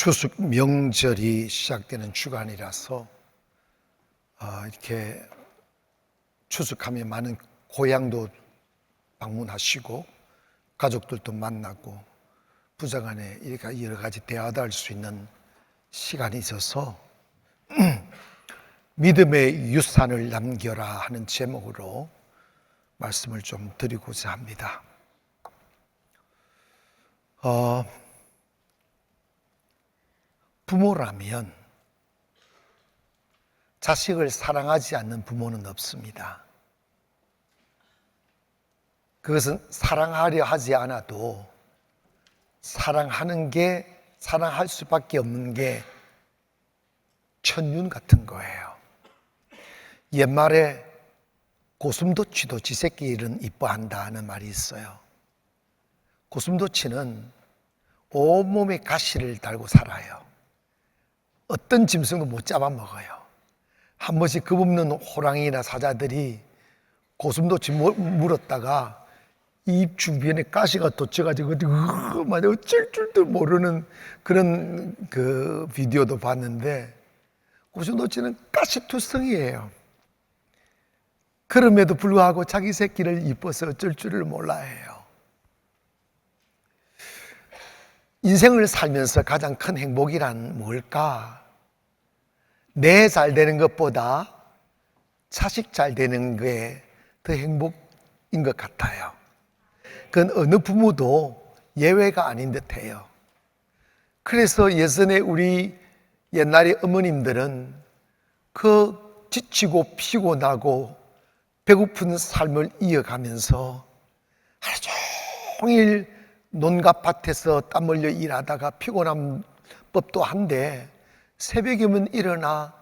추석 명절이 시작되는 주간이라서 이렇게 추석하면 많은 고향도 방문하시고 가족들도 만나고 부장간에 이렇게 여러 가지 대화도 할 수 있는 시간이 있어서 믿음의 유산을 남겨라 하는 제목으로 말씀을 좀 드리고자 합니다. 부모라면 자식을 사랑하지 않는 부모는 없습니다. 그것은 사랑하려 하지 않아도 사랑할 수밖에 없는 게 천륜 같은 거예요. 옛말에 고슴도치도 지 새끼를 이뻐한다 하는 말이 있어요. 고슴도치는 온몸에 가시를 달고 살아요. 어떤 짐승도 못 잡아먹어요. 한 번씩 겁없는 호랑이나 사자들이 고슴도치 물었다가 입 주변에 가시가 돋쳐가지고 어쩔 줄도 모르는 그런 비디오도 봤는데, 고슴도치는 가시투성이에요. 그럼에도 불구하고 자기 새끼를 이뻐서 어쩔 줄을 몰라 해요. 인생을 살면서 가장 큰 행복이란 뭘까? 내 잘 되는 것보다 자식 잘 되는 게 더 행복인 것 같아요. 그건 어느 부모도 예외가 아닌 듯해요. 그래서 예전에 우리 옛날의 어머님들은 그 지치고 피곤하고 배고픈 삶을 이어가면서 하루 종일 논과 밭에서 땀 흘려 일하다가 피곤한 법도 한데 새벽이면 일어나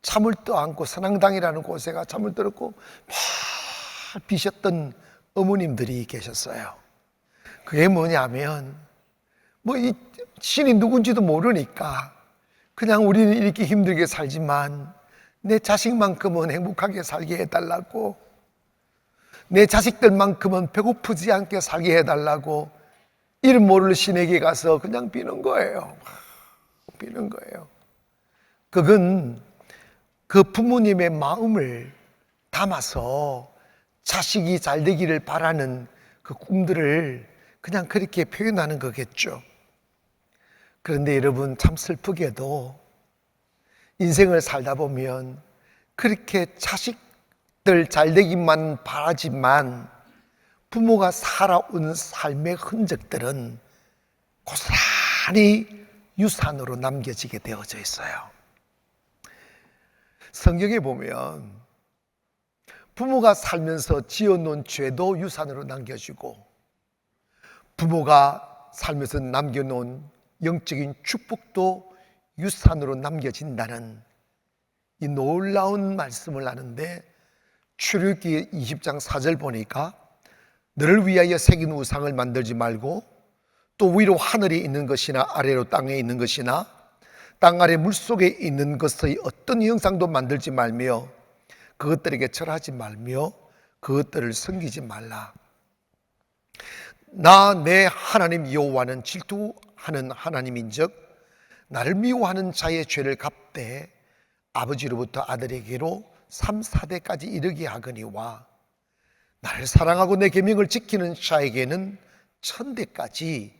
잠을 또 안고 선앙당이라는 곳에가 잠을 들었고 막 비셨던 어머님들이 계셨어요. 그게 뭐냐면 이 신이 누군지도 모르니까 그냥 우리는 이렇게 힘들게 살지만 내 자식만큼은 행복하게 살게 해달라고, 내 자식들만큼은 배고프지 않게 살게 해달라고 이름 모를 신에게 가서 그냥 비는 거예요. 비는 거예요. 그건 그 부모님의 마음을 담아서 자식이 잘 되기를 바라는 그 꿈들을 그냥 그렇게 표현하는 거겠죠. 그런데 여러분, 참 슬프게도 인생을 살다 보면 그렇게 자식들 잘 되기만 바라지만 부모가 살아온 삶의 흔적들은 고스란히 유산으로 남겨지게 되어져 있어요. 성경에 보면 부모가 살면서 지어놓은 죄도 유산으로 남겨지고 부모가 살면서 남겨놓은 영적인 축복도 유산으로 남겨진다는 이 놀라운 말씀을 하는데, 출애굽기 20장 4절 보니까 너를 위하여 새긴 우상을 만들지 말고 또 위로 하늘에 있는 것이나 아래로 땅에 있는 것이나 땅 아래 물속에 있는 것의 어떤 형상도 만들지 말며 그것들에게 절하지 말며 그것들을 섬기지 말라. 나 내 하나님 여호와는 질투하는 하나님인즉 나를 미워하는 자의 죄를 갚되 아버지로부터 아들에게로 3, 4대까지 이르게 하거니와 나를 사랑하고 내 계명을 지키는 자에게는 1000대까지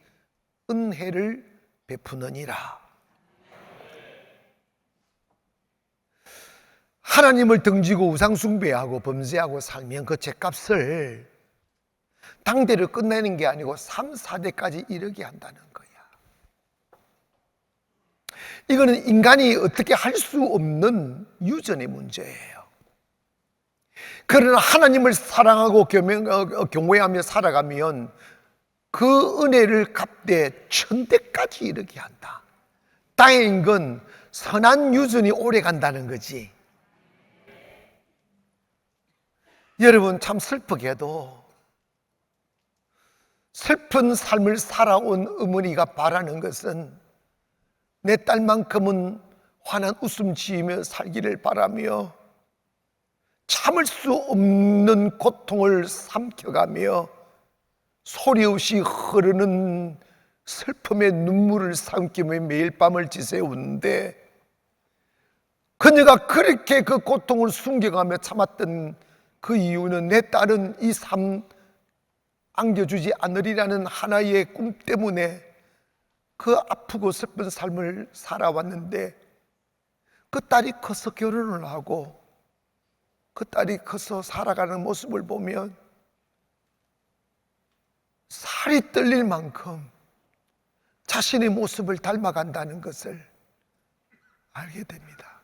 은혜를 베푸느니라. 하나님을 등지고 우상숭배하고 범죄하고 살면 그 죄값을 당대로 끝내는 게 아니고 3, 4대까지 이르게 한다는 거야. 이거는 인간이 어떻게 할 수 없는 유전의 문제예요. 그러나 하나님을 사랑하고 경외하며 살아가면 그 은혜를 갚되 1000대까지 이르게 한다. 다행인 건 선한 유전이 오래 간다는 거지. 여러분, 참 슬프게도 슬픈 삶을 살아온 어머니가 바라는 것은 내 딸만큼은 환한 웃음 지으며 살기를 바라며 참을 수 없는 고통을 삼켜가며 소리 없이 흐르는 슬픔의 눈물을 삼키며 매일 밤을 지새우는데, 그녀가 그렇게 그 고통을 숨겨가며 참았던 그 이유는 내 딸은 이 삶 안겨주지 않으리라는 하나의 꿈 때문에 그 아프고 슬픈 삶을 살아왔는데, 그 딸이 커서 결혼을 하고 그 딸이 커서 살아가는 모습을 보면 살이 떨릴 만큼 자신의 모습을 닮아간다는 것을 알게 됩니다.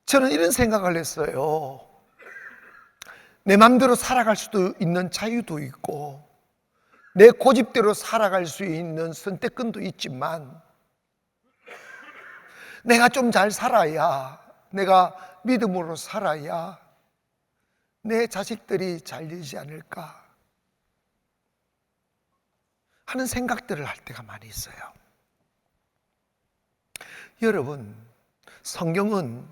저는 이런 생각을 했어요. 내 마음대로 살아갈 수도 있는 자유도 있고 내 고집대로 살아갈 수 있는 선택권도 있지만, 내가 좀 잘 살아야, 내가 믿음으로 살아야 내 자식들이 잘 되지 않을까 하는 생각들을 할 때가 많이 있어요. 여러분, 성경은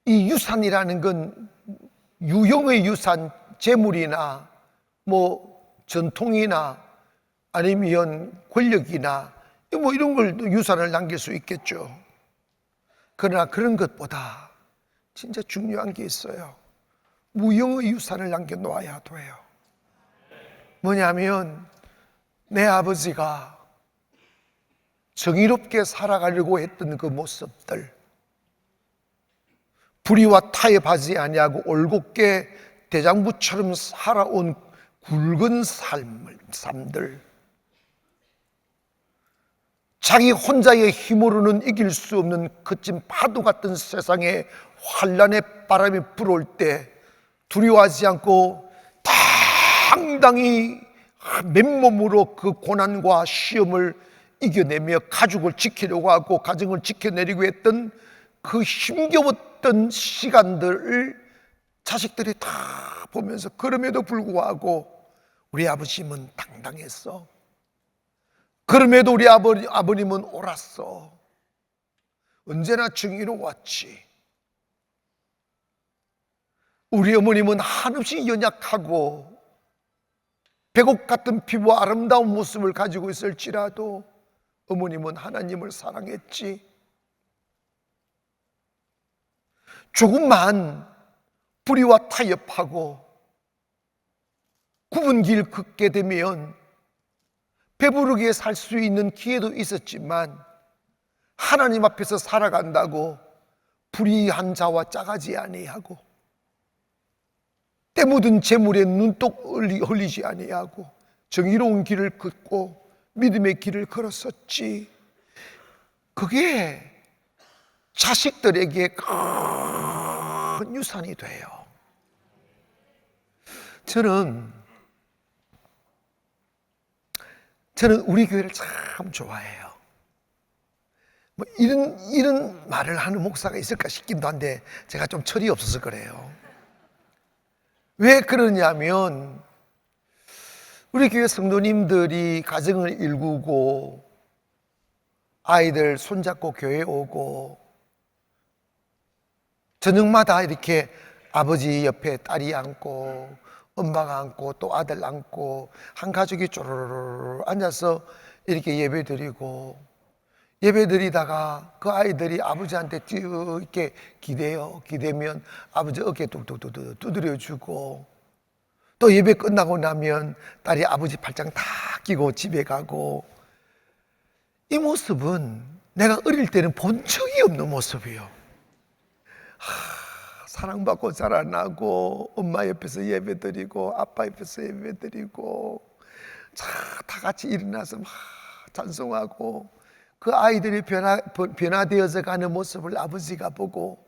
이 유산이라는 건 유형의 유산, 재물이나 전통이나 아니면 권력이나 이런 걸 유산을 남길 수 있겠죠. 그러나 그런 것보다 진짜 중요한 게 있어요. 무형의 유산을 남겨놓아야 돼요. 뭐냐면 내 아버지가 정의롭게 살아가려고 했던 그 모습들, 불의와 타협하지 아니하고 올곧게 대장부처럼 살아온 굵은 삶들, 자기 혼자의 힘으로는 이길 수 없는 거친 파도 같은 세상에 환란의 바람이 불어올 때 두려워하지 않고 당당히 맨몸으로 그 고난과 시험을 이겨내며 가족을 지키려고 하고 가정을 지켜내려고 했던 그 힘겨웠던 시간들을 자식들이 다 보면서, 그럼에도 불구하고 우리 아버님은 당당했어. 그럼에도 우리 아버님은 옳았어. 언제나 정의로웠지. 우리 어머님은 한없이 연약하고 백옥 같은 피부와 아름다운 모습을 가지고 있을지라도 어머님은 하나님을 사랑했지. 조금만 불의와 타협하고 굽은 길 걷게 되면 배부르게 살 수 있는 기회도 있었지만, 하나님 앞에서 살아간다고 불의한 자와 짜가지 아니하고 때 묻은 재물에 눈독 흘리지 아니하고 정의로운 길을 걷고 믿음의 길을 걸었었지. 그게 자식들에게 큰 유산이 돼요. 저는 우리 교회를 참 좋아해요. 이런 말을 하는 목사가 있을까 싶기도 한데 제가 좀 철이 없어서 그래요. 왜 그러냐면 우리 교회 성도님들이 가정을 일구고 아이들 손잡고 교회 오고 저녁마다 이렇게 아버지 옆에 딸이 앉고 엄마가 앉고 또 아들 앉고 한 가족이 쪼르르 앉아서 이렇게 예배드리고, 예배드리다가 그 아이들이 아버지한테 이렇게 기대면 아버지 어깨 뚝뚝뚝 두드려주고, 또 예배 끝나고 나면 딸이 아버지 팔짱 다 끼고 집에 가고, 이 모습은 내가 어릴 때는 본 적이 없는 모습이에요. 사랑받고 자라나고 엄마 옆에서 예배드리고 아빠 옆에서 예배드리고 다 같이 일어나서 막 찬송하고, 그 아이들이 변화되어서 가는 모습을 아버지가 보고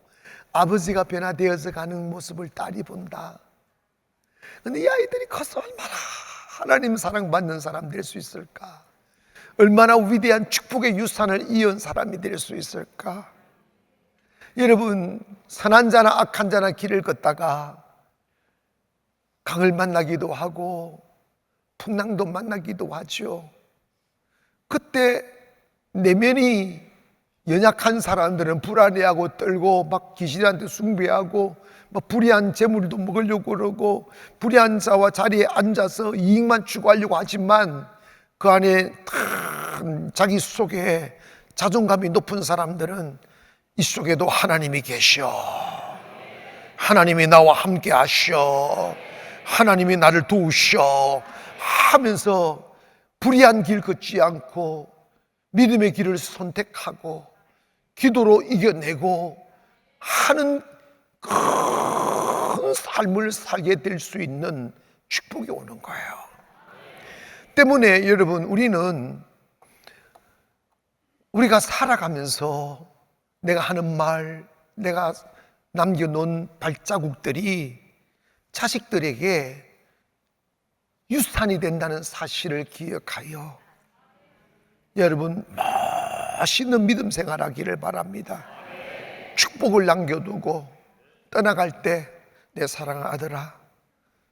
아버지가 변화되어서 가는 모습을 딸이 본다. 근데 이 아이들이 커서 얼마나 하나님 사랑받는 사람 될 수 있을까? 얼마나 위대한 축복의 유산을 이은 사람이 될 수 있을까? 여러분, 선한 자나 악한 자나 길을 걷다가 강을 만나기도 하고 풍랑도 만나기도 하죠. 그때 내면이 연약한 사람들은 불안해하고 떨고 막 귀신한테 숭배하고 막 불의한 재물도 먹으려고 그러고 불의한 자와 자리에 앉아서 이익만 추구하려고 하지만 그 안에 자기 속에 자존감이 높은 사람들은 이 속에도 하나님이 계셔. 하나님이 나와 함께 하셔. 하나님이 나를 도우셔 하면서 불의한 길 걷지 않고 믿음의 길을 선택하고 기도로 이겨내고 하는 큰 삶을 살게 될 수 있는 축복이 오는 거예요. 때문에 여러분, 우리가 살아가면서 내가 하는 말, 내가 남겨놓은 발자국들이 자식들에게 유산이 된다는 사실을 기억하여 여러분 멋있는 믿음 생활하기를 바랍니다. 축복을 남겨두고 떠나갈 때 내 사랑하는 아들아,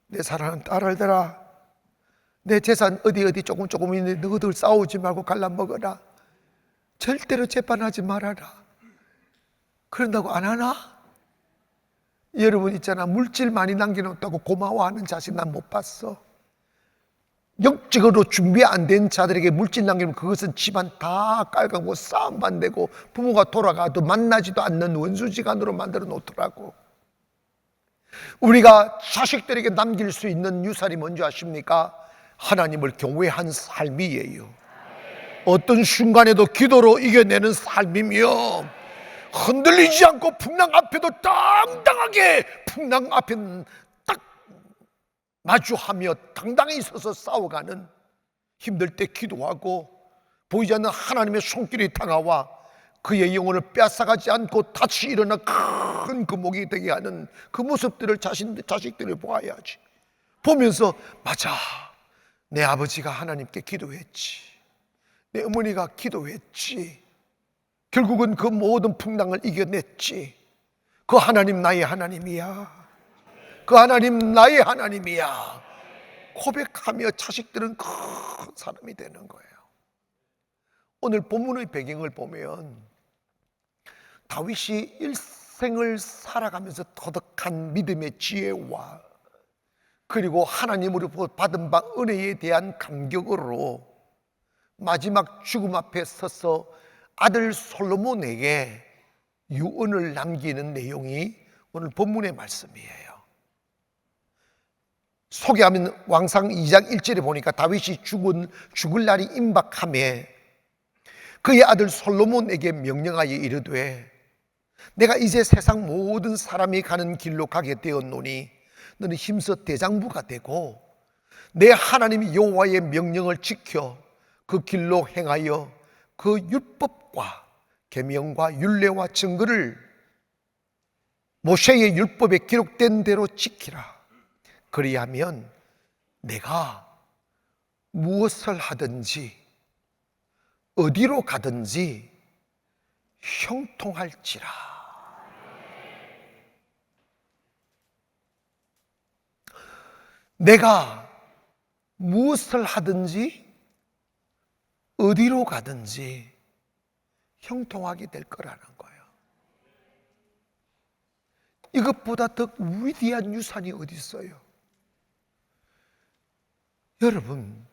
내 사랑하는 딸들아, 내 재산 어디 조금 있는데 너희들 싸우지 말고 갈라먹어라. 절대로 재판하지 말아라. 그런다고 안 하나? 여러분 있잖아, 물질 많이 남겨놓았다고 고마워하는 자식 난 못 봤어. 영적으로 준비 안 된 자들에게 물질 남기면 그것은 집안 다 깔가고 싸움만 되고 부모가 돌아가도 만나지도 않는 원수지간으로 만들어 놓더라고. 우리가 자식들에게 남길 수 있는 유산이 뭔지 아십니까? 하나님을 경외한 삶이에요. 어떤 순간에도 기도로 이겨내는 삶이며 흔들리지 않고 풍랑 앞에도 당당하게 풍랑 앞에는 딱 마주하며 당당히 서서 싸워가는, 힘들 때 기도하고 보이지 않는 하나님의 손길이 다가와 그의 영혼을 뺏어가지 않고 다시 일어나 큰 금목이 되게 하는 그 모습들을 자식들을 보아야지. 보면서 맞아, 내 아버지가 하나님께 기도했지, 내 어머니가 기도했지, 결국은 그 모든 풍랑을 이겨냈지. 그 하나님 나의 하나님이야. 그 하나님 나의 하나님이야. 고백하며 자식들은 큰 사람이 되는 거예요. 오늘 본문의 배경을 보면 다윗이 일생을 살아가면서 터득한 믿음의 지혜와 그리고 하나님으로부터 받은 바 은혜에 대한 감격으로 마지막 죽음 앞에 서서 아들 솔로몬에게 유언을 남기는 내용이 오늘 본문의 말씀이에요. 소개하면 왕상 2장 1절에 보니까 다윗이 죽을 날이 임박하며 그의 아들 솔로몬에게 명령하여 이르되 내가 이제 세상 모든 사람이 가는 길로 가게 되었노니 너는 힘써 대장부가 되고 내 하나님 여호와의 명령을 지켜 그 길로 행하여 그 율법과 계명과 율례와 증거를 모세의 율법에 기록된 대로 지키라. 그리하면 내가 무엇을 하든지 어디로 가든지 형통할지라. 내가 무엇을 하든지 어디로 가든지 형통하게 될 거라는 거예요. 이것보다 더 위대한 유산이 어디 있어요? 여러분,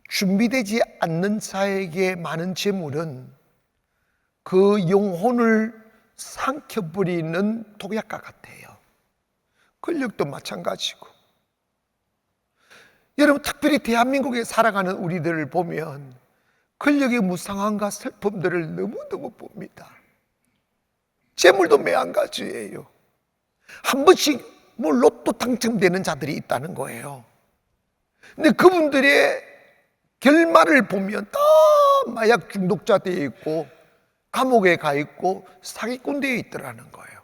준비되지 않는 자에게 많은 재물은 그 영혼을 삼켜버리는 독약과 같아요. 권력도 마찬가지고. 여러분, 특별히 대한민국에 살아가는 우리들을 보면 권력의 무상함과 슬픔들을 너무너무 봅니다. 재물도 매한가지예요. 한 번씩 뭐 로또 당첨되는 자들이 있다는 거예요. 근데 그분들의 결말을 보면 다 마약 중독자 되어 있고 감옥에 가 있고 사기꾼 되어 있더라는 거예요.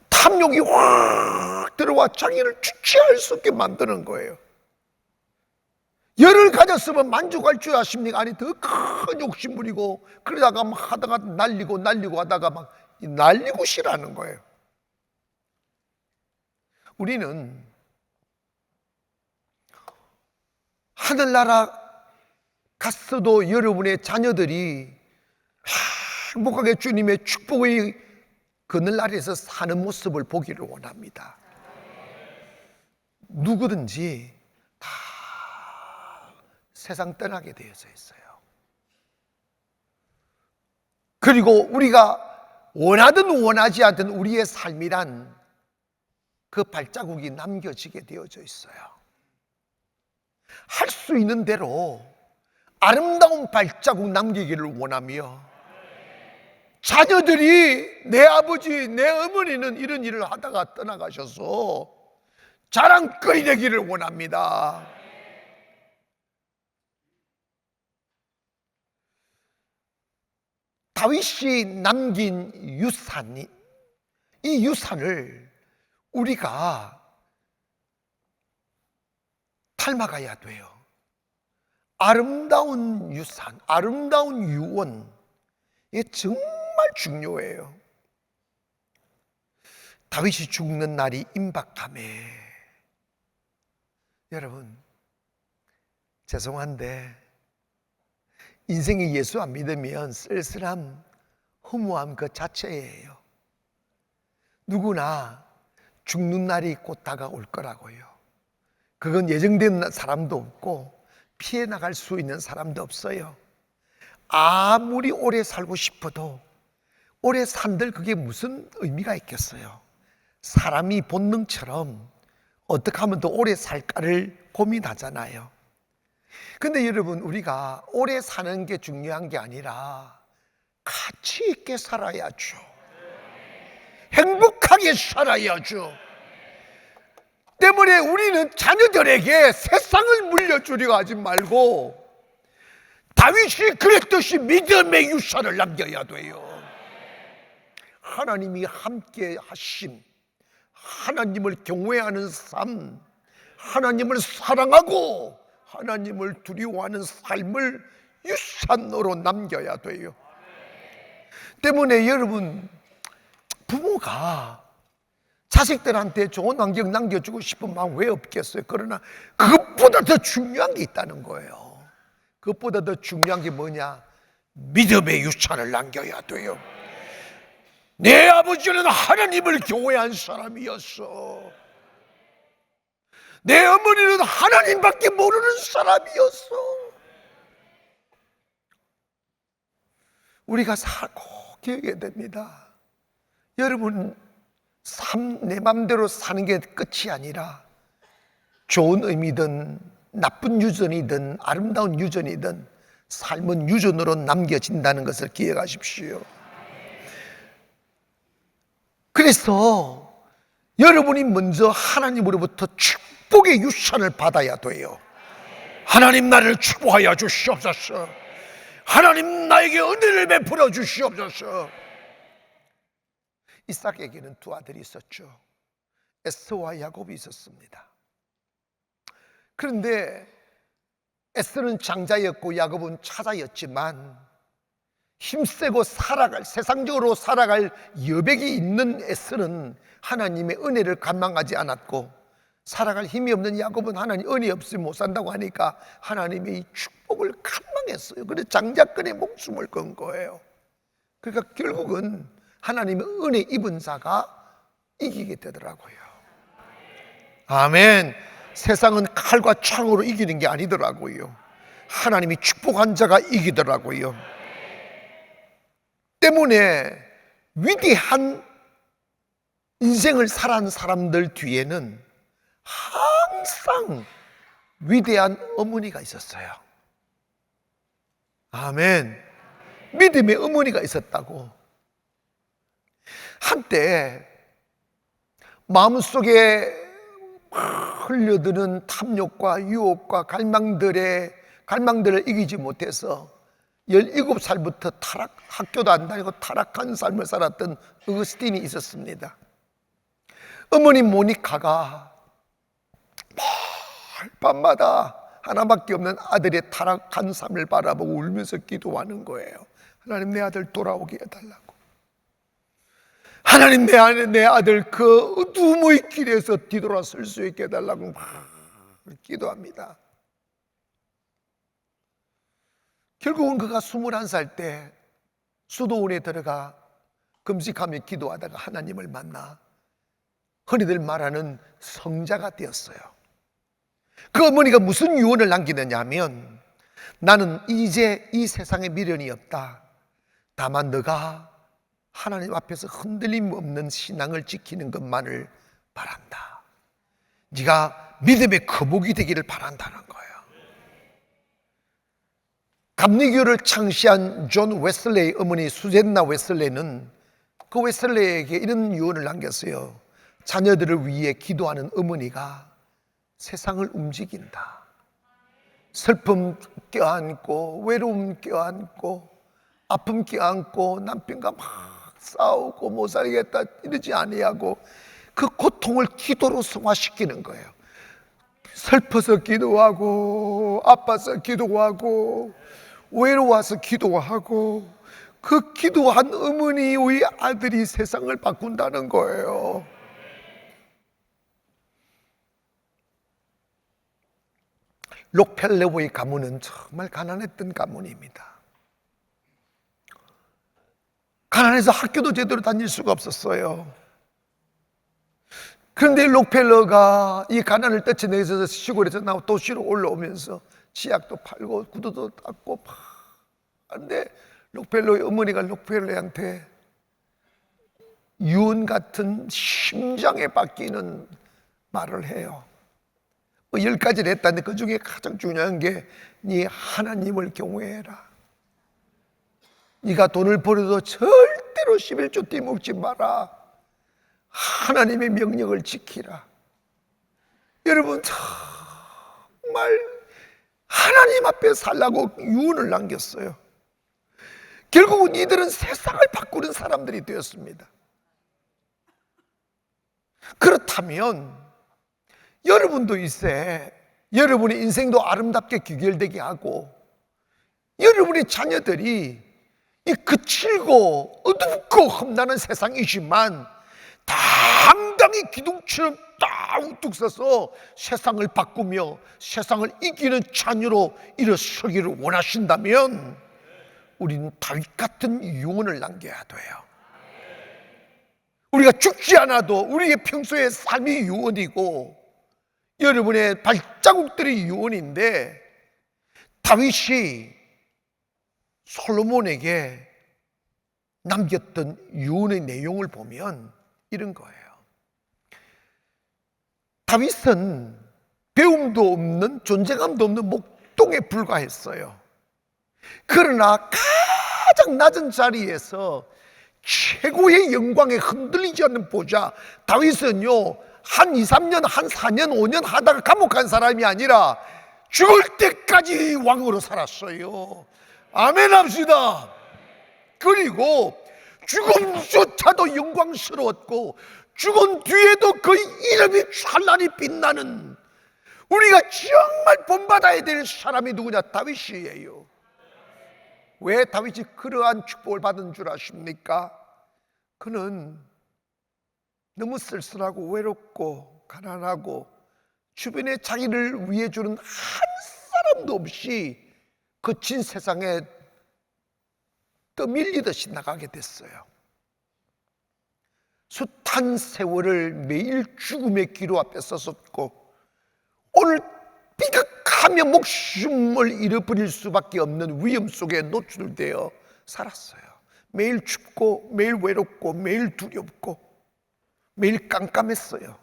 탐욕이 확 들어와 자기를 주체할 수 없게 만드는 거예요. 열을 가졌으면 만족할 줄 아십니까? 아니, 더 큰 욕심 부리고 그러다가 막 하다가 날리고 하다가 막 날리고 싫어하는 거예요. 우리는 하늘나라 갔어도 여러분의 자녀들이 행복하게 주님의 축복의 그늘 아래에서 사는 모습을 보기를 원합니다. 누구든지 다 세상 떠나게 되어져 있어요. 그리고 우리가 원하든 원하지 않든 우리의 삶이란 그 발자국이 남겨지게 되어져 있어요. 할 수 있는 대로 아름다운 발자국 남기기를 원하며, 자녀들이 내 아버지, 내 어머니는 이런 일을 하다가 떠나가셔서 자랑거리 되기를 원합니다. 다윗이 남긴 유산이, 이 유산을 우리가 닮아가야 돼요. 아름다운 유산, 아름다운 유언, 이게 정말 중요해요. 다윗이 죽는 날이 임박하매, 여러분 죄송한데 인생이 예수 안 믿으면 쓸쓸함, 허무함 그 자체예요. 누구나 죽는 날이 곧 다가올 거라고요. 그건 예정된 사람도 없고 피해 나갈 수 있는 사람도 없어요. 아무리 오래 살고 싶어도 오래 산들 그게 무슨 의미가 있겠어요. 사람이 본능처럼 어떻게 하면 더 오래 살까를 고민하잖아요. 근데 여러분, 우리가 오래 사는 게 중요한 게 아니라 가치 있게 살아야죠. 행복하게 살아야죠. 때문에 우리는 자녀들에게 세상을 물려주려고 하지 말고 다윗이 그랬듯이 믿음의 유산을 남겨야 돼요. 하나님이 함께 하심, 하나님을 경외하는 삶, 하나님을 사랑하고 하나님을 두려워하는 삶을 유산으로 남겨야 돼요. 때문에 여러분, 부모가 자식들한테 좋은 환경 남겨주고 싶은 마음 왜 없겠어요? 그러나 그것보다 더 중요한 게 있다는 거예요. 그것보다 더 중요한 게 뭐냐? 믿음의 유산을 남겨야 돼요. 내 아버지는 하나님을 경외한 사람이었어. 내 어머니는 하나님밖에 모르는 사람이었어. 우리가 꼭 기억해야 됩니다. 여러분, 내 맘대로 사는 게 끝이 아니라 좋은 의미든 나쁜 유전이든 아름다운 유전이든 삶은 유전으로 남겨진다는 것을 기억하십시오. 그래서 여러분이 먼저 하나님으로부터 축복의 유산을 받아야 돼요. 하나님 나를 축복하여 주시옵소서. 하나님 나에게 은혜를 베풀어 주시옵소서. 이삭에게는 두 아들이 있었죠. 에서와 야곱이 있었습니다. 그런데 에서는 장자였고 야곱은 차자였지만 힘세고 세상적으로 살아갈 여백이 있는 에서는 하나님의 은혜를 갈망하지 않았고, 살아갈 힘이 없는 야곱은 하나님 은혜 없으면 못 산다고 하니까 하나님의 이 축복을 갈망했어요. 그래서 장자권에 목숨을 건 거예요. 그러니까 결국은 하나님의 은혜 입은 자가 이기게 되더라고요. 아멘. 세상은 칼과 창으로 이기는 게 아니더라고요. 하나님이 축복한 자가 이기더라고요. 때문에 위대한 인생을 살아온 사람들 뒤에는 항상 위대한 어머니가 있었어요. 아멘. 믿음의 어머니가 있었다고. 한때 마음속에 흘려드는 탐욕과 유혹과 갈망들을 이기지 못해서 17살부터 학교도 안 다니고 타락한 삶을 살았던 어거스틴이 있었습니다. 어머니 모니카가 매일 밤마다 하나밖에 없는 아들의 타락한 삶을 바라보고 울면서 기도하는 거예요. 하나님, 내 아들 돌아오게 해달라고. 하나님, 내 아들 그 어둠의 길에서 뒤돌아 설 수 있게 해달라고 막 기도합니다. 결국은 그가 21살 때 수도원에 들어가 금식하며 기도하다가 하나님을 만나 흔히들 말하는 성자가 되었어요. 그 어머니가 무슨 유언을 남기느냐 하면, 나는 이제 이 세상에 미련이 없다. 다만 너가 하나님 앞에서 흔들림 없는 신앙을 지키는 것만을 바란다. 네가 믿음의 거목이 되기를 바란다는 거예요. 감리교를 창시한 존 웨슬레의 어머니 수젠나 웨슬레는 그 웨슬레에게 이런 유언을 남겼어요. 자녀들을 위해 기도하는 어머니가 세상을 움직인다. 슬픔 껴안고, 외로움 껴안고, 아픔 껴안고, 남편과 막 싸우고 못 살겠다 이러지 아니하고 그 고통을 기도로 승화시키는 거예요. 슬퍼서 기도하고, 아파서 기도하고, 외로워서 기도하고, 그 기도한 어머니의 아들이 세상을 바꾼다는 거예요. 록펠러의 가문은 정말 가난했던 가문입니다. 가난해서 학교도 제대로 다닐 수가 없었어요. 그런데 록펠러가 이 가난을 떨쳐내서 시골에서 나와 도시로 올라오면서 치약도 팔고 구두도 닦고 하는데 록펠러의 어머니가 록펠러한테 유언 같은 심장에 박히는 말을 해요. 10가지를 했다는데 그 중에 가장 중요한 게 네 하나님을 경외해라. 네가 돈을 벌어도 절대로 11조 떼먹지 마라. 하나님의 명령을 지키라. 여러분 정말 하나님 앞에 살라고 유언을 남겼어요. 결국은 이들은 세상을 바꾸는 사람들이 되었습니다. 그렇다면 여러분도 이제 여러분의 인생도 아름답게 귀결되게 하고 여러분의 자녀들이 이 거칠고 어둡고 험난한 세상이지만 당당히 기둥처럼 딱 우뚝 서서 세상을 바꾸며 세상을 이기는 자녀로 일어서기를 원하신다면 우리는 다윗 같은 유언을 남겨야 돼요. 우리가 죽지 않아도 우리의 평소의 삶이 유언이고 여러분의 발자국들이 유언인데, 다윗이 솔로몬에게 남겼던 유언의 내용을 보면 이런 거예요. 다윗은 배움도 없는 존재감도 없는 목동에 불과했어요. 그러나 가장 낮은 자리에서 최고의 영광에 흔들리지 않는 보좌, 다윗은요 한 2, 3년, 한 4년, 5년 하다가 감옥 간 사람이 아니라 죽을 때까지 왕으로 살았어요. 아멘 합시다. 그리고 죽음조차도 영광스러웠고 죽은 뒤에도 그 이름이 찬란히 빛나는, 우리가 정말 본받아야 될 사람이 누구냐? 다윗이에요. 왜 다윗이 그러한 축복을 받은 줄 아십니까? 그는 너무 쓸쓸하고 외롭고 가난하고 주변에 자기를 위해 주는 한 사람도 없이 거친 세상에 떠밀리듯이 나가게 됐어요. 숱한 세월을 매일 죽음의 기로 앞에 섰었고 오늘 비극하며 목숨을 잃어버릴 수밖에 없는 위험 속에 노출되어 살았어요. 매일 춥고 매일 외롭고 매일 두렵고 매일 깜깜했어요.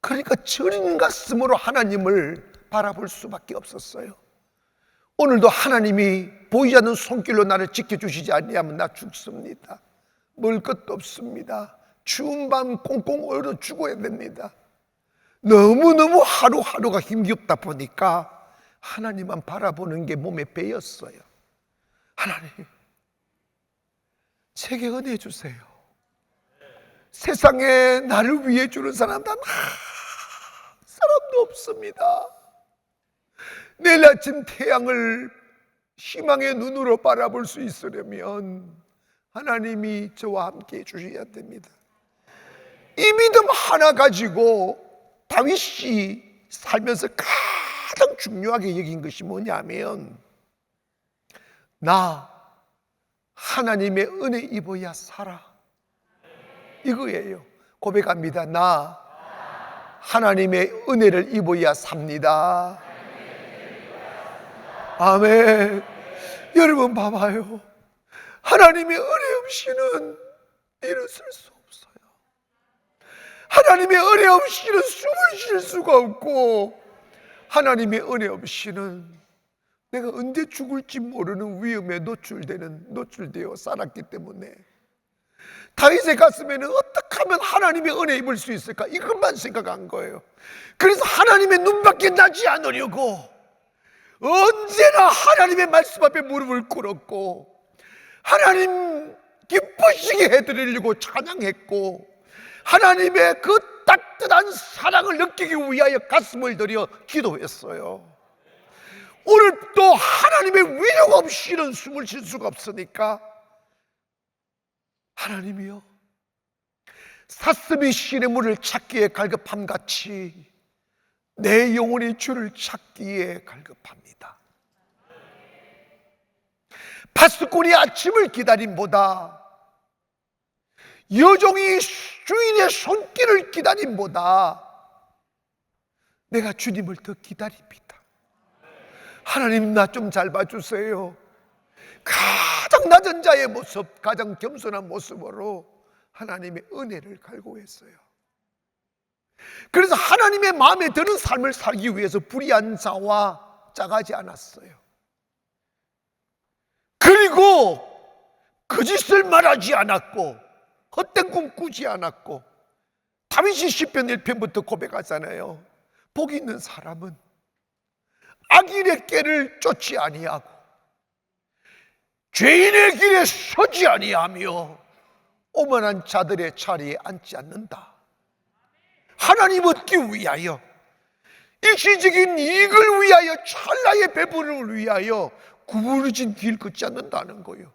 그러니까 저린 가슴으로 하나님을 바라볼 수밖에 없었어요. 오늘도 하나님이 보이지 않는 손길로 나를 지켜주시지 아니하면 나 죽습니다. 먹을 것도 없습니다. 추운 밤 꽁꽁 얼어 죽어야 됩니다. 너무너무 하루하루가 힘겹다 보니까 하나님만 바라보는 게 몸에 배였어요. 하나님, 제게 은혜 주세요. 세상에 나를 위해 주는 사람 단 한 사람도 없습니다. 내일 아침 태양을 희망의 눈으로 바라볼 수 있으려면 하나님이 저와 함께 해주셔야 됩니다. 이 믿음 하나 가지고 다윗이 살면서 가장 중요하게 여긴 것이 뭐냐면, 나 하나님의 은혜 입어야 살아. 이거예요. 고백합니다. 나 하나님의 은혜를 입어야 삽니다. 아멘. 여러분 봐봐요. 하나님의 은혜 없이는 일어설 수 없어요. 하나님의 은혜 없이는 숨을 쉴 수가 없고, 하나님의 은혜 없이는 내가 언제 죽을지 모르는 위험에 노출되어 살았기 때문에 다윗의 가슴에는 어떻게 하면 하나님의 은혜 입을 수 있을까? 이것만 생각한 거예요. 그래서 하나님의 눈밖에 나지 않으려고 언제나 하나님의 말씀 앞에 무릎을 꿇었고, 하나님 기쁘시게 해드리려고 찬양했고, 하나님의 그 따뜻한 사랑을 느끼기 위하여 가슴을 들여 기도했어요. 오늘 또 하나님의 위력 없이는 숨을 쉴 수가 없으니까, 하나님이여, 사슴이 시냇물을 찾기에 갈급함같이 내 영혼이 주를 찾기에 갈급합니다. 파수꾼이 아침을 기다림보다, 여종이 주인의 손길을 기다림보다 내가 주님을 더 기다립니다. 하나님, 나 좀 잘 봐주세요. 가장 낮은 자의 모습, 가장 겸손한 모습으로 하나님의 은혜를 갈구했어요. 그래서 하나님의 마음에 드는 삶을 살기 위해서 불의한 자와 짝하지 않았어요. 그리고 거짓을 말하지 않았고, 헛된 꿈 꾸지 않았고, 다윗이 시편 1편부터 고백하잖아요. 복 있는 사람은 악인의 꾀를 쫓지 아니하고 죄인의 길에 서지 아니하며 오만한 자들의 자리에 앉지 않는다. 하나님 얻기 위하여, 일시적인 이익을 위하여, 찰나의 배분을 위하여 구부러진 길 걷지 않는다는 거예요.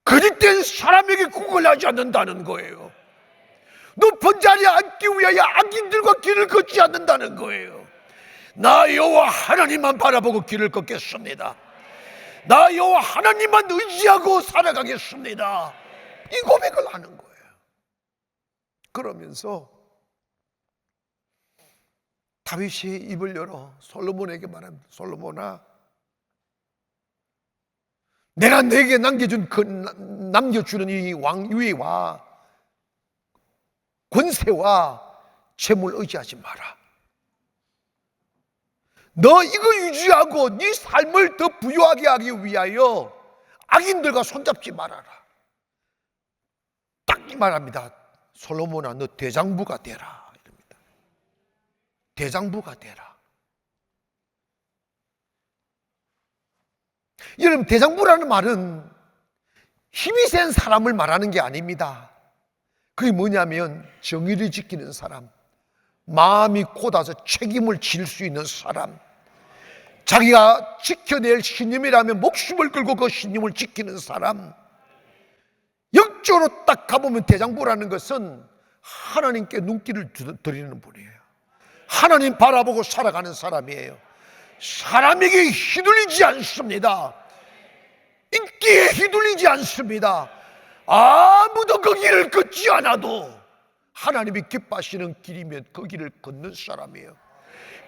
거짓된 사람에게 구걸하지 않는다는 거예요. 높은 자리에 앉기 위하여 악인들과 길을 걷지 않는다는 거예요. 나 여호와 하나님만 바라보고 길을 걷겠습니다. 나 여호와 하나님만 의지하고 살아가겠습니다. 이 고백을 하는 거예요. 그러면서 다윗이 입을 열어 솔로몬에게 말합니다. 솔로몬아, 내가 내게 남겨주는 이 왕위와 권세와 재물 의지하지 마라. 너 이거 유지하고 네 삶을 더 부유하게 하기 위하여 악인들과 손잡지 말아라. 딱 이 말합니다. 솔로몬아, 너 대장부가 되라. 이럽니다. 대장부가 되라. 여러분, 대장부라는 말은 힘이 센 사람을 말하는 게 아닙니다. 그게 뭐냐면 정의를 지키는 사람, 마음이 곧아서 책임을 질 수 있는 사람, 자기가 지켜낼 신념이라면 목숨을 걸고 그 신념을 지키는 사람. 역적으로 딱 가보면 대장부라는 것은 하나님께 눈길을 드리는 분이에요. 하나님 바라보고 살아가는 사람이에요. 사람에게 휘둘리지 않습니다. 인기에 휘둘리지 않습니다. 아무도 그 길을 걷지 않아도 하나님이 기뻐하시는 길이면 그 길을 걷는 사람이에요.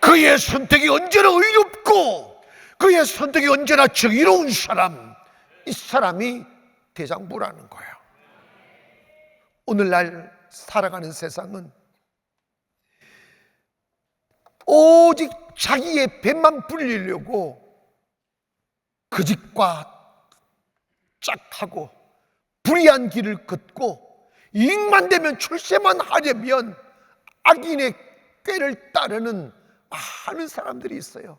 그의 선택이 언제나 의롭고 그의 선택이 언제나 정의로운 사람, 이 사람이 대장부라는 거예요. 오늘날 살아가는 세상은 오직 자기의 배만 불리려고 거짓과 짝하고 불의한 길을 걷고, 이익만 되면 출세만 하려면 악인의 꾀를 따르는 많은 사람들이 있어요.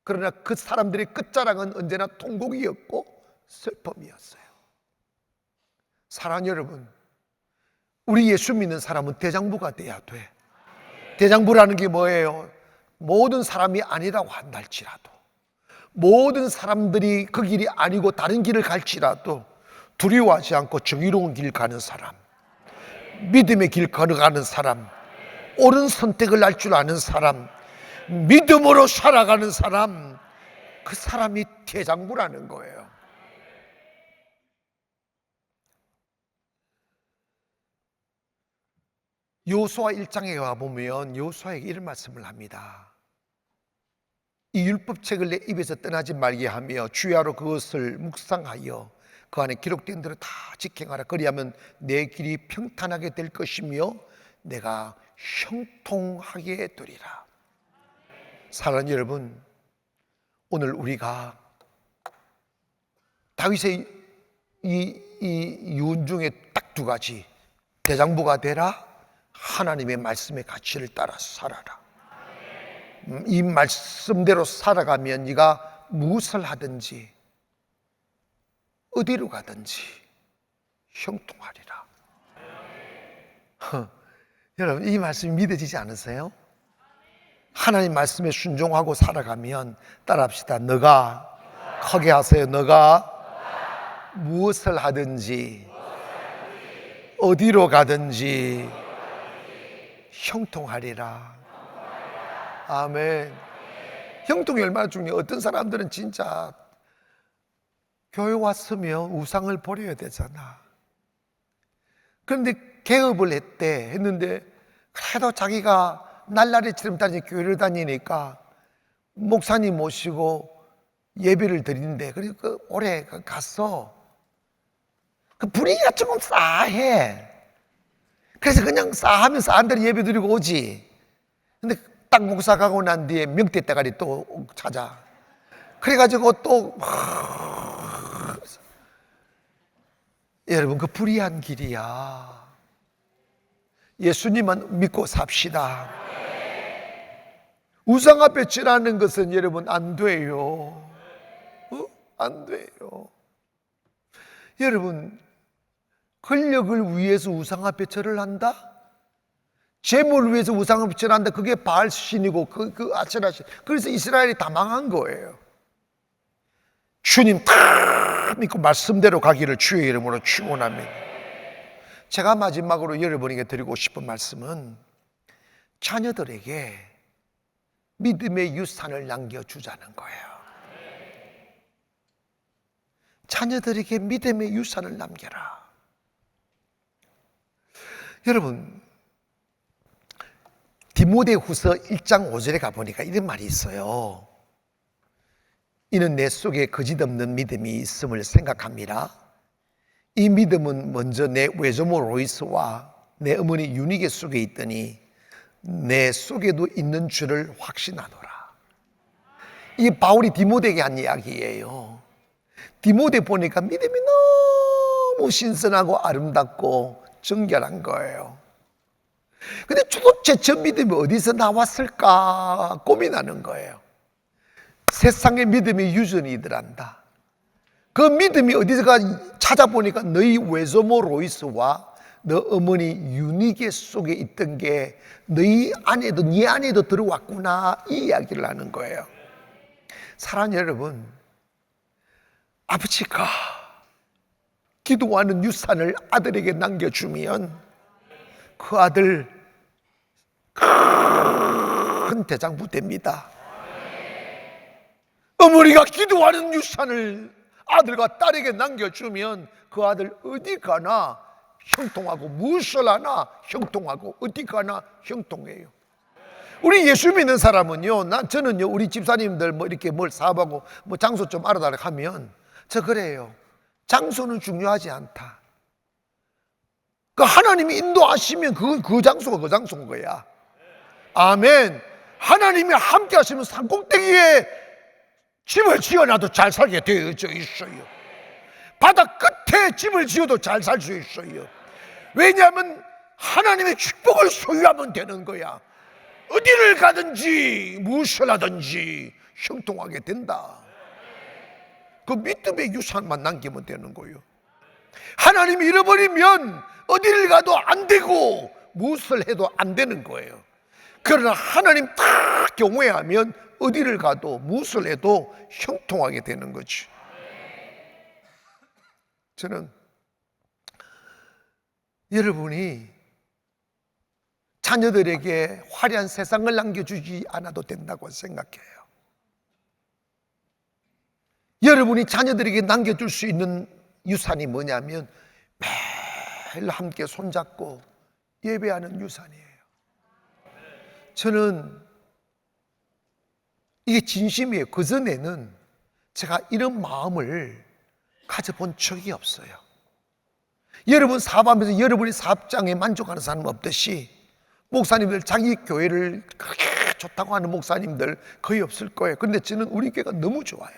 그러나 그 사람들의 끝자락은 언제나 통곡이었고 슬픔이었어요. 사랑하는 여러분, 우리 예수 믿는 사람은 대장부가 돼야 돼. 대장부라는 게 뭐예요? 모든 사람이 아니라고 한달지라도, 모든 사람들이 그 길이 아니고 다른 길을 갈지라도 두려워하지 않고 정의로운 길 가는 사람, 믿음의 길 걸어가는 사람, 옳은 선택을 할 줄 아는 사람, 믿음으로 살아가는 사람, 그 사람이 대장부라는 거예요. 여호수아 1장에 와보면 여호수아에게 이런 말씀을 합니다. 이 율법책을 내 입에서 떠나지 말게 하며 주야로 그것을 묵상하여 그 안에 기록된 대로 다 지켜가라. 그리하면 내 길이 평탄하게 될 것이며 내가 형통하게 되리라. 사랑하는 여러분, 오늘 우리가 다윗의 이 유언 중에 딱 두 가지, 대장부가 되라, 하나님의 말씀의 가치를 따라 살아라. 이 말씀대로 살아가면 네가 무엇을 하든지 어디로 가든지 형통하리라. 여러분, 이 말씀이 믿어지지 않으세요? 하나님 말씀에 순종하고 살아가면 따라합시다. 너가 크게 하세요. 너가 무엇을 하든지 어디로 가든지 형통하리라. 아멘. 형통이 얼마나 중요해요. 어떤 사람들은 진짜 교회 왔으면 우상을 버려야 되잖아. 그런데 개업을 했는데 그래도 자기가 날라리처럼 다니는 교회를 다니니까 목사님 모시고 예배를 드리는데, 그리고 올해 갔어. 그 분위기가 조금 싸해. 그래서 그냥 싸하면 싸한대로 예배 드리고 오지. 근데 딱 목사 가고 난 뒤에 명태 대가리 또 찾아. 그래가지고 또 여러분, 그 불의한 길이야. 예수님만 믿고 삽시다. 우상 앞에 절하는 것은 여러분 안 돼요. 안 돼요. 여러분, 권력을 위해서 우상 앞에 절을 한다? 재물을 위해서 우상 앞에 절한다? 그게 바알신이고 그 아세라신. 그래서 이스라엘이 다 망한 거예요. 주님 다 믿고 말씀대로 가기를 주의 이름으로 축원합니다. 제가 마지막으로 여러분에게 드리고 싶은 말씀은 자녀들에게 믿음의 유산을 남겨주자는 거예요. 자녀들에게 믿음의 유산을 남겨라. 여러분, 디모데후서 1장 5절에 가보니까 이런 말이 있어요. 이는 내 속에 거짓없는 믿음이 있음을 생각합니다. 이 믿음은 먼저 내 외조모 로이스와 내 어머니 유니게 속에 있더니 내 속에도 있는 줄을 확신하노라. 이 바울이 디모데에게 한 이야기예요. 디모데 보니까 믿음이 너무 신선하고 아름답고 정결한 거예요. 근데 도대체 저 믿음이 어디서 나왔을까 고민하는 거예요. 세상의 믿음이 유전이더란다. 그 믿음이 어디서 찾아보니까 너희 외조모 로이스와 너 어머니 유니게 속에 있던 게 너희 안에도, 네 안에도 들어왔구나, 이 이야기를 하는 거예요. 사랑하는 여러분, 아버지가 기도하는 유산을 아들에게 남겨주면 그 아들 큰 대장부 됩니다. 어머니가 기도하는 유산을 아들과 딸에게 남겨주면 그 아들 어디 가나 형통하고, 무엇을 하나 형통하고, 어디 가나 형통해요. 우리 예수 믿는 사람은요, 저는요, 우리 집사님들 뭐 이렇게 뭘 사업하고 뭐 장소 좀 알아달라 하면 저 그래요. 장소는 중요하지 않다. 그 하나님이 인도하시면 그 장소가 그 장소인 거야. 아멘. 하나님이 함께 하시면 산꼭대기에 집을 지어놔도 잘 살게 되어져 있어요. 바다 끝에 집을 지어도 잘 살 수 있어요. 왜냐하면 하나님의 축복을 소유하면 되는 거야. 어디를 가든지 무엇을 하든지 형통하게 된다. 그 믿음의 유산만 남기면 되는 거예요. 하나님이 잃어버리면 어디를 가도 안 되고 무엇을 해도 안 되는 거예요. 그러나 하나님 딱 경외하면 어디를 가도 무엇을 해도 형통하게 되는 거지. 저는 여러분이 자녀들에게 화려한 세상을 남겨주지 않아도 된다고 생각해요. 여러분이 자녀들에게 남겨줄 수 있는 유산이 뭐냐면 매일 함께 손잡고 예배하는 유산이에요. 저는 이게 진심이에요. 그전에는 제가 이런 마음을 가져본 적이 없어요. 여러분 사업하면서 여러분이 사업장에 만족하는 사람 없듯이 목사님들 자기 교회를 그렇게 좋다고 하는 목사님들 거의 없을 거예요. 그런데 저는 우리 교회가 너무 좋아요.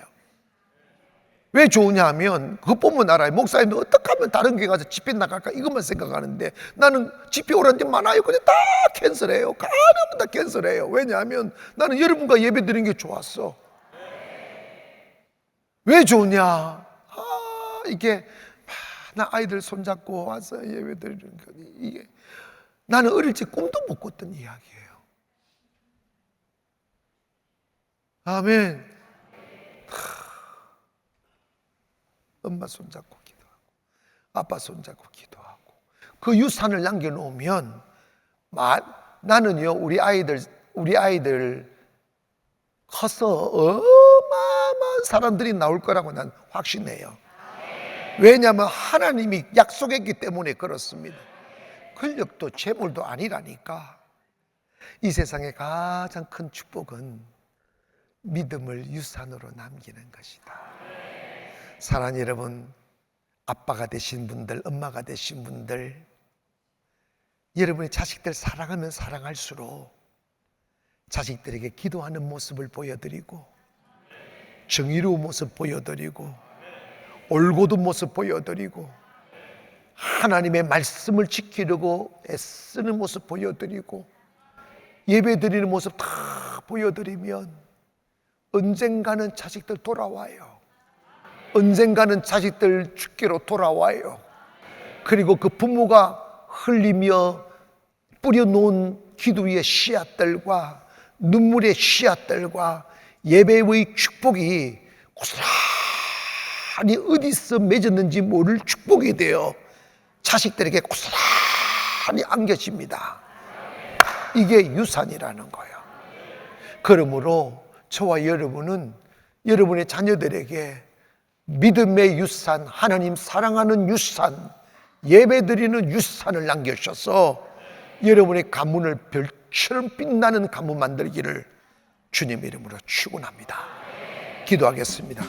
왜 좋으냐 하면 그것 보면 알아요. 목사님들 어떻게 하면 다른 교회 가서 집회 나갈까 이것만 생각하는데 나는 집회 오라는 데 많아요. 근데 다 캔슬해요. 가능하면 다 캔슬해요. 왜냐하면 나는 여러분과 예배 드리는 게 좋았어. 왜 좋냐? 이게 나 아이들 손잡고 와서 예배 드리는 거 이게 나는 어릴 적 꿈도 못 꿨던 이야기예요. 아멘. 엄마 손잡고 기도하고 아빠 손잡고 기도하고 그 유산을 남겨놓으면 나는요 우리 아이들 커서 어마어마한 사람들이 나올 거라고 난 확신해요. 왜냐하면 하나님이 약속했기 때문에 그렇습니다. 권력도 재물도 아니라니까. 이 세상의 가장 큰 축복은 믿음을 유산으로 남기는 것이다. 사랑하는 여러분, 아빠가 되신 분들, 엄마가 되신 분들, 여러분의 자식들 사랑하면 사랑할수록 자식들에게 기도하는 모습을 보여드리고 정의로운 모습 보여드리고 올곧은 모습 보여드리고 하나님의 말씀을 지키려고 애쓰는 모습 보여드리고 예배드리는 모습 다 보여드리면 언젠가는 자식들 돌아와요. 언젠가는 자식들 주께로 돌아와요. 그리고 그 부모가 흘리며 뿌려놓은 기도 위의 씨앗들과 눈물의 씨앗들과 예배의 축복이 고스란히 어디서 맺었는지 모를 축복이 되어 자식들에게 고스란히 안겨집니다. 이게 유산이라는 거예요. 그러므로 저와 여러분은 여러분의 자녀들에게 믿음의 유산, 하나님 사랑하는 유산, 예배드리는 유산을 남겨주셔서 여러분의 가문을 별처럼 빛나는 가문 만들기를 주님의 이름으로 축원합니다. 기도하겠습니다.